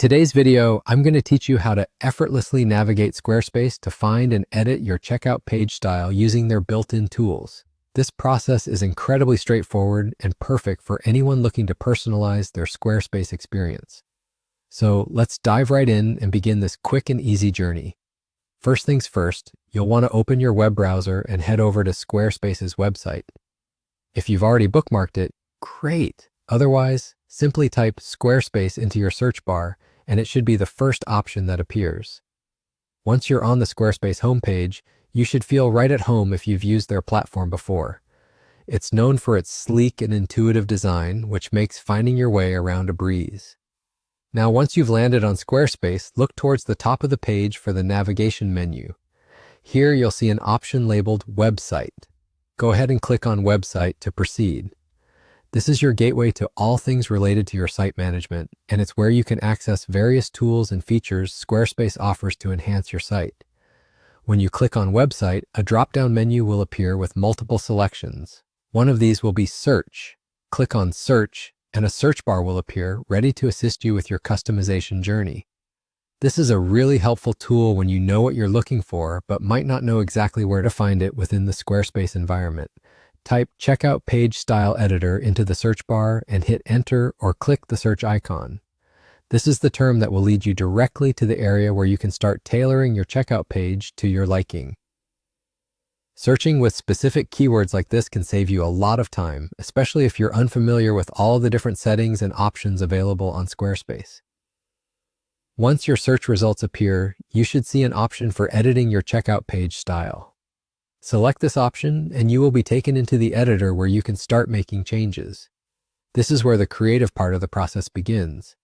today's video, I'm going to teach you how to effortlessly navigate Squarespace to find and edit your checkout page style using their built-in tools. This process is incredibly straightforward and perfect for anyone looking to personalize their Squarespace experience. So let's dive right in and begin this quick and easy journey. First things first, you'll want to open your web browser and head over to Squarespace's website. If you've already bookmarked it, great. Otherwise, simply type Squarespace into your search bar and it should be the first option that appears. Once you're on the Squarespace homepage, you should feel right at home if you've used their platform before. It's known for its sleek and intuitive design, which makes finding your way around a breeze. Now, once you've landed on Squarespace, look towards the top of the page for the navigation menu. Here you'll see an option labeled Website. Go ahead and click on Website to proceed. This is your gateway to all things related to your site management, and it's where you can access various tools and features Squarespace offers to enhance your site. When you click on Website, a drop-down menu will appear with multiple selections. One of these will be Search. Click on Search, and a search bar will appear, ready to assist you with your customization journey. This is a really helpful tool when you know what you're looking for, but might not know exactly where to find it within the Squarespace environment. Type Checkout Page Style Editor into the search bar and hit Enter or click the search icon. This is the term that will lead you directly to the area where you can start tailoring your checkout page to your liking. Searching with specific keywords like this can save you a lot of time, especially if you're unfamiliar with all the different settings and options available on Squarespace. Once your search results appear, you should see an option for editing your checkout page style. Select this option and you will be taken into the editor where you can start making changes. This is where the creative part of the process begins.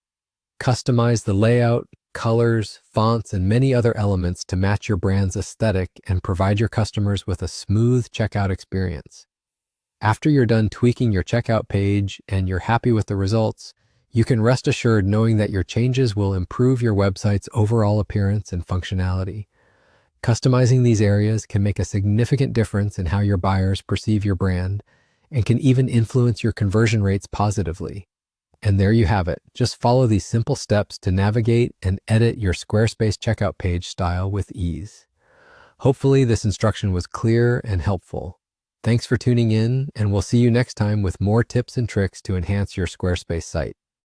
Customize the layout, colors, fonts, and many other elements to match your brand's aesthetic and provide your customers with a smooth checkout experience. After you're done tweaking your checkout page and you're happy with the results, you can rest assured knowing that your changes will improve your website's overall appearance and functionality. Customizing these areas can make a significant difference in how your buyers perceive your brand and can even influence your conversion rates positively. And there you have it. Just follow these simple steps to navigate and edit your Squarespace checkout page style with ease. Hopefully this instruction was clear and helpful. Thanks for tuning in, and we'll see you next time with more tips and tricks to enhance your Squarespace site.